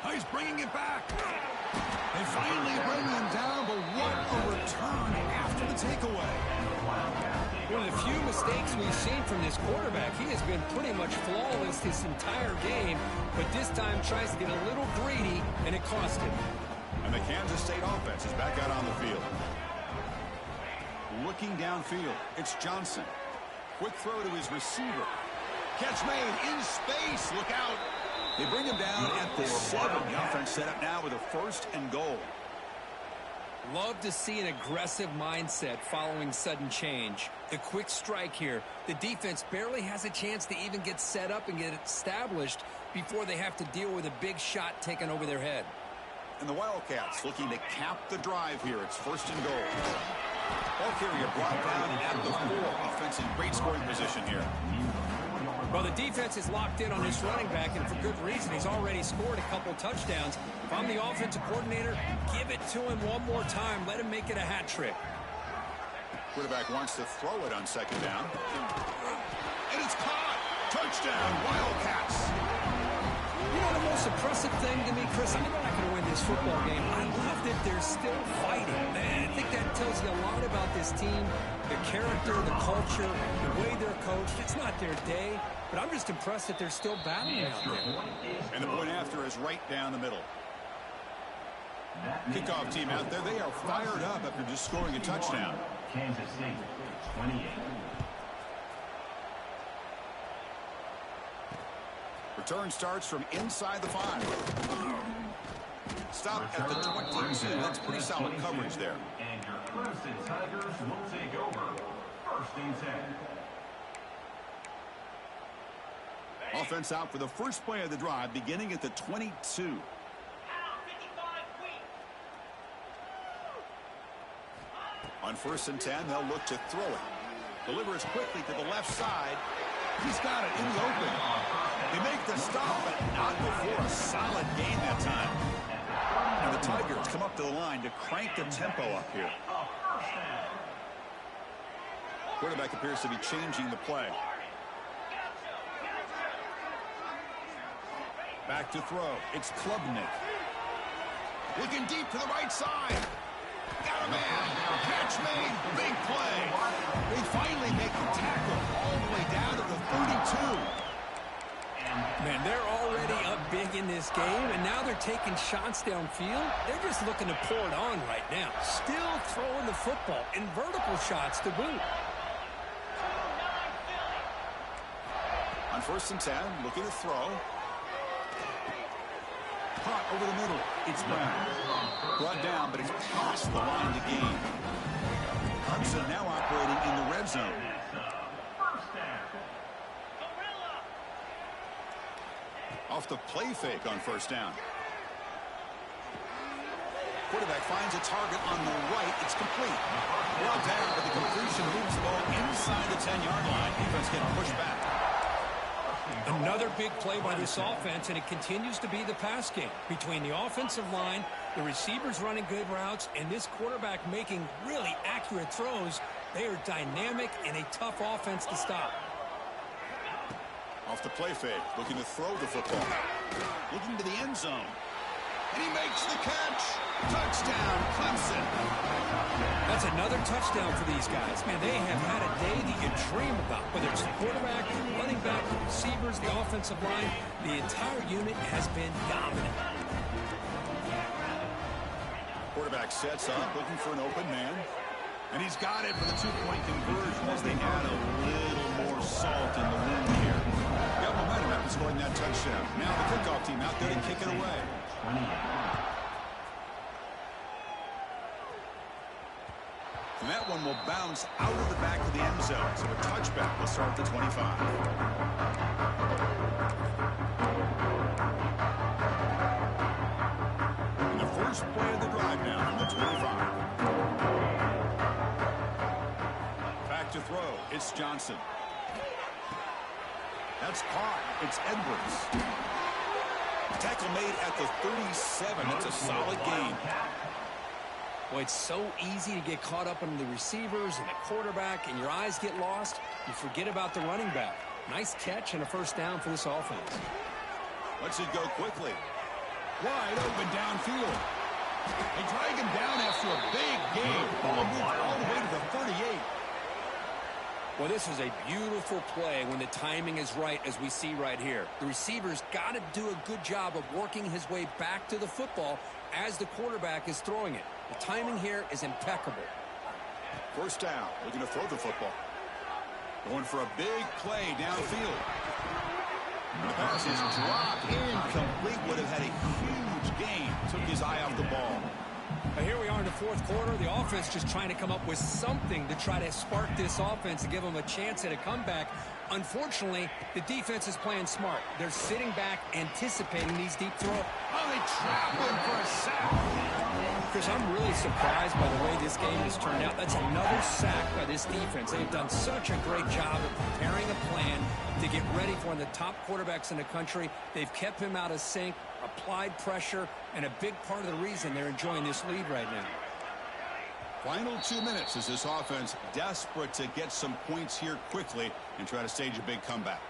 He's bringing it back. They finally bring him down, but what a return after the takeaway. One of the few mistakes we've seen from this quarterback. He has been pretty much flawless this entire game, but this time tries to get a little greedy, and it cost him. And the Kansas State offense is back out on the field. Looking downfield, it's Johnson. Quick throw to his receiver. Catch made in space. Look out. They bring him down at the 7. The offense set up now with a 1st and goal. Love to see an aggressive mindset following sudden change. The quick strike here. The defense barely has a chance to even get set up and get established before they have to deal with a big shot taken over their head. And the Wildcats looking to cap the drive here. It's 1st and goal. Ball carrier brought down at the 4. Offense in great scoring position here. Well, the defense is locked in on this running back, and for good reason. He's already scored a couple touchdowns. If I'm the offensive coordinator, give it to him one more time. Let him make it a hat trick. Quarterback wants to throw it on second down. And it's caught. Touchdown, Wildcats. You know, the most impressive thing to me, Chris, I know they're not going to win this football game. I love that they're still fighting. Man, I think that tells you a lot about this team, the character, the culture, the way they're coached. It's not their day, but I'm just impressed that they're still battling out there. And the point after is right down the middle. Kickoff team out there, they are fired up after just scoring a touchdown. Kansas State 28. Return starts from inside the 5. Stop at the 22. That's pretty solid coverage there. And your Clemson Tigers will take over 1st and 10. Offense out for the first play of the drive, beginning at the 22. On 1st and 10, they'll look to throw it. Delivers quickly to the left side. He's got it in the open. They make the stop, but not before a solid gain that time. And the Tigers come up to the line to crank the tempo up here. Quarterback appears to be changing the play. Back to throw. It's Klubnik. Looking deep to the right side. Got a man. Catch made. Big play. They finally make the tackle all the way down to the 32. Man, they're already up big in this game, and now they're taking shots downfield. They're just looking to pour it on right now. Still throwing the football and vertical shots to boot. On 1st and 10, looking to throw. Caught over the middle. It's Brown. Brought down, but it's past the line to gain. Clemson now operating in the red zone. Off the play fake on 1st down. Quarterback finds a target on the right. It's complete. Brought down, but the completion moves the ball inside the 10-yard line. Defense getting pushed back. Another big play by this offense, and it continues to be the pass game. Between the offensive line, the receivers running good routes, and this quarterback making really accurate throws, they are dynamic and a tough offense to stop. Off the play fake, looking to throw the football. Looking to the end zone. And he makes the catch. Touchdown, Clemson. That's another touchdown for these guys. Man, they have had a day that you dream about. Whether it's the quarterback, running back, receivers, the offensive line, the entire unit has been dominant. Quarterback sets up, looking for an open man. And he's got it for the two-point conversion as they add a little more salt in the wound here. Got momentum after scoring that touchdown. Now the kickoff team out there to kick it away. And that one will bounce out of the back of the end zone. So a touchback will start at the 25. And the first play of the drive now from the 25. Back to throw. It's Johnson. That's caught. It's Edwards. Tackle made at the 37. That's a solid gain. Well, it's so easy to get caught up on the receivers and the quarterback, and your eyes get lost. You forget about the running back. Nice catch and a 1st down for this offense. Lets it go quickly. Wide open downfield. They drag him down after a big gain. Ball moved all the way to the 38. Well, this is a beautiful play when the timing is right, as we see right here. The receiver's got to do a good job of working his way back to the football as the quarterback is throwing it. The timing here is impeccable. 1st down, looking to throw the football. Going for a big play downfield. The pass is dropped, incomplete. Would have had a huge gain. Took his eye off the ball. Now here we are in the 4th quarter. The offense just trying to come up with something to try to spark this offense and give them a chance at a comeback. Unfortunately, the defense is playing smart. They're sitting back, anticipating these deep throws. Oh, they trap him for a sack. Chris, I'm really surprised by the way this game has turned out. That's another sack by this defense. They've done such a great job of preparing a plan to get ready for one of the top quarterbacks in the country. They've kept him out of sync, applied pressure, and a big part of the reason they're enjoying this lead right now. Final 2 minutes as this offense desperate to get some points here quickly and try to stage a big comeback.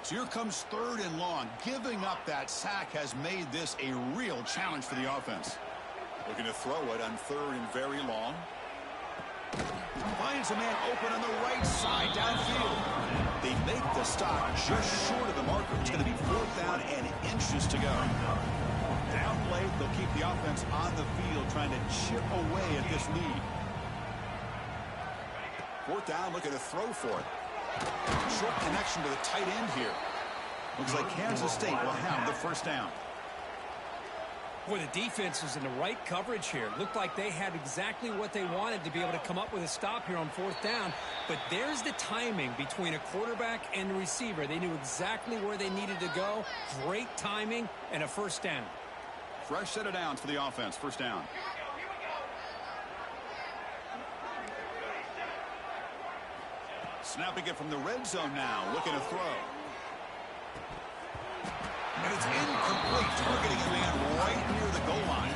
So here comes 3rd and long. Giving up that sack has made this a real challenge for the offense. Looking to throw it on 3rd and very long. Finds a man open on the right side downfield. They make the stop just short of the marker. It's going to be 4th down and inches to go. Down play, they'll keep the offense on the field trying to chip away at this lead. 4th down, looking to throw for it. Short connection to the tight end here. Looks like Kansas State will have the 1st down. Boy, the defense is in the right coverage here. Looked like they had exactly what they wanted to be able to come up with a stop here on fourth down. But there's the timing between a quarterback and the receiver. They knew exactly where they needed to go. Great timing and a first down. Fresh set of downs for the offense. First down. Snapping it from the red zone now. Looking to throw. And it's incomplete. Targeting a man right near the goal line.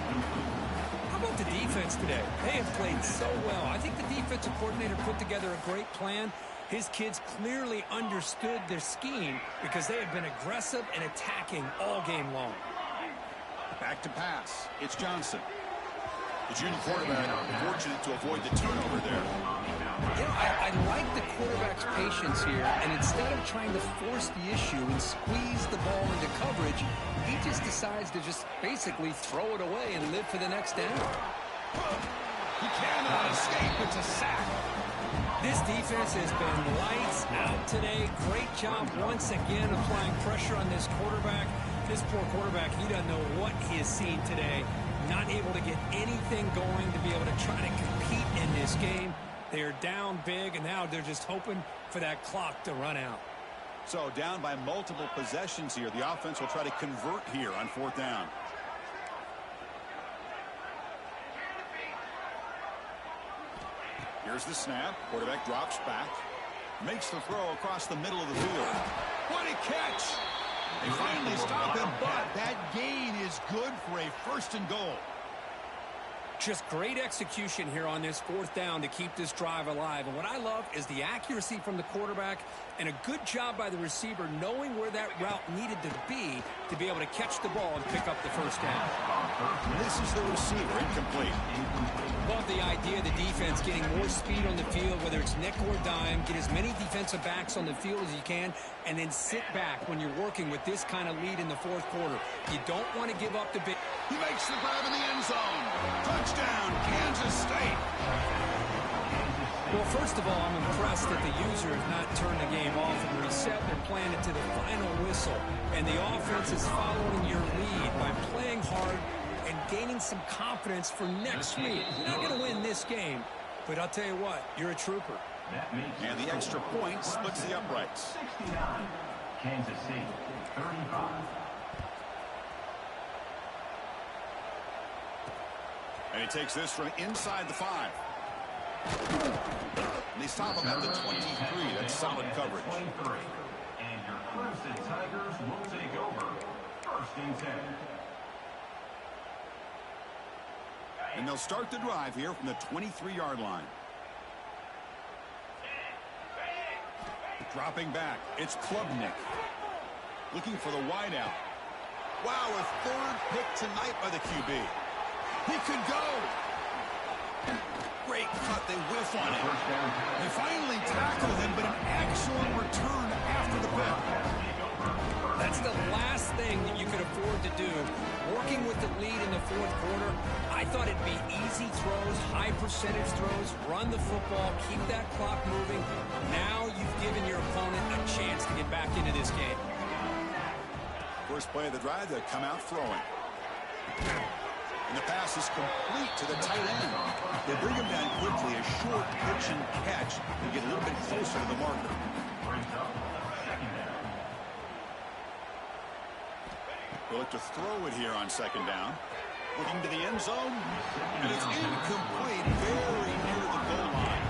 How about the defense today? They have played so well. I think the defensive coordinator put together a great plan. His kids clearly understood their scheme because they have been aggressive and attacking all game long. Back to pass. It's Johnson. The junior quarterback fortunate to avoid the turnover there. You know, I like the quarterback's patience here, and instead of trying to force the issue and squeeze the ball into coverage, he just decides to just basically throw it away and live for the next down. He cannot escape. It's a sack. This defense has been lights out today. Great job once again applying pressure on this quarterback. This poor quarterback, he doesn't know what he has seen today. Not able to get anything going to be able to try to compete in this game. They're down big, and now they're just hoping for that clock to run out. So down by multiple possessions here. The offense will try to convert here on fourth down. Here's the snap. Quarterback drops back. Makes the throw across the middle of the field. What a catch! They finally stop him, but that gain is good for a first and goal. Just great execution here on this fourth down to keep this drive alive. And what I love is the accuracy from the quarterback and a good job by the receiver knowing where that route needed to be able to catch the ball and pick up the first down. This is the receiver, incomplete. Love the idea of the defense getting more speed on the field, whether it's nickel or dime, get as many defensive backs on the field as you can, and then sit back when you're working with this kind of lead in the fourth quarter. You don't want to give up the big. He makes the grab in the end zone. Touchdown, Kansas State. Well, first of all, I'm impressed that the user has not turned the game off and reset their plan to the final whistle. And the offense is following your lead by playing hard and gaining some confidence for next week. You're not going to win this game, but I'll tell you what, you're a trooper. And the extra point splits the uprights. 69. Kansas State, 35. And he takes this from inside the 5. And they stop him at the 23. That's solid coverage. 23. And your Crimson Tigers will take over. First and 10. And they'll start the drive here from the 23-yard line. Dropping back, it's Klubnik. Looking for the wideout. Wow, a third pick tonight by the QB. He could go. Great cut, they whiff on it. They finally tackle him, but an excellent return after the pick. That's the last thing that you could afford to do. Working with the lead in the fourth quarter, I thought it'd be easy throws, high percentage throws, run the football, keep that clock moving. Now you've given your opponent a chance to get back into this game. First play of the drive, they come out throwing. And the pass is complete to the tight end. They bring him down quickly, a short pitch and catch, and get a little bit closer to the marker. They'll look to throw it here on second down. Looking to the end zone, and it's incomplete, very near the goal line.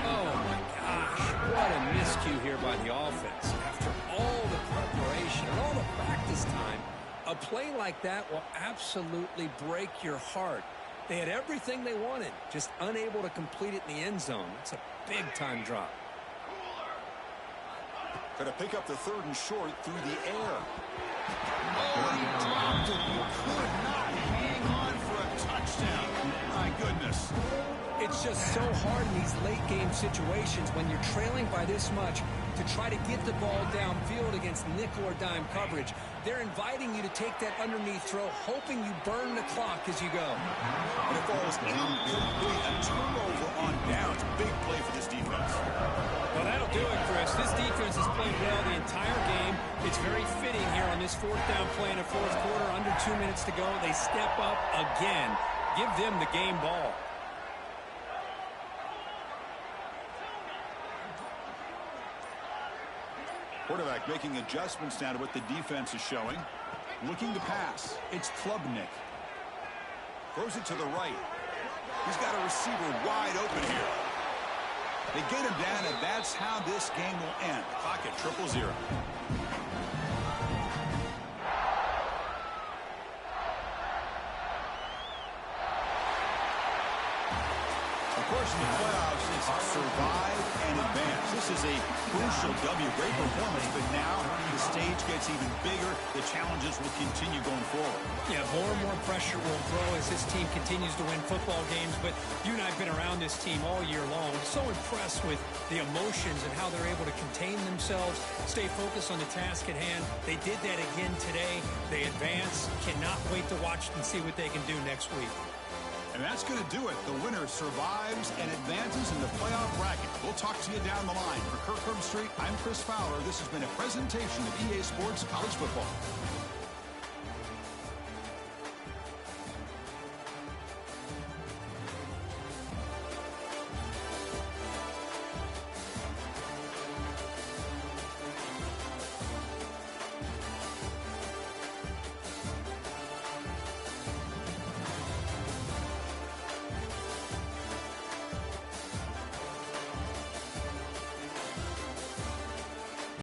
Oh, my gosh. What a miscue here by the offense. After all the preparation and all the practice time, a play like that will absolutely break your heart. They had everything they wanted, just unable to complete it in the end zone. It's a big-time drop. Try to pick up the third and short through the air. Oh, he dropped it. He could not hang on for a touchdown. My goodness. It's just so hard in these late-game situations when you're trailing by this much to try to get the ball downfield against nickel or dime coverage. They're inviting you to take that underneath throw, hoping you burn the clock as you go. And it falls incomplete. A turnover on downs. Big play for this defense. Well, that'll do it, Chris. This defense has played well the entire game. It's very fitting here on this fourth down play in the fourth quarter. Under 2 minutes to go. They step up again. Give them the game ball. Quarterback making adjustments now to what the defense is showing. Looking to pass. It's Klubnik. Throws it to the right. He's got a receiver wide open here. They get him down, and that's how this game will end. Clock at 0-0. Of course, in the playoffs, it's survive and advance. This is a crucial W. Great performance, but now the stage gets even bigger. The challenges will continue going forward. Yeah, more and more pressure will grow as this team continues to win football games. But you and I have been around this team all year long. So impressed with the emotions and how they're able to contain themselves, stay focused on the task at hand. They did that again today. They advance. Cannot wait to watch and see what they can do next week. And that's going to do it. The winner survives and advances in the playoff bracket. We'll talk to you down the line. For Kirk Herbstreit, I'm Chris Fowler. This has been a presentation of EA Sports College Football.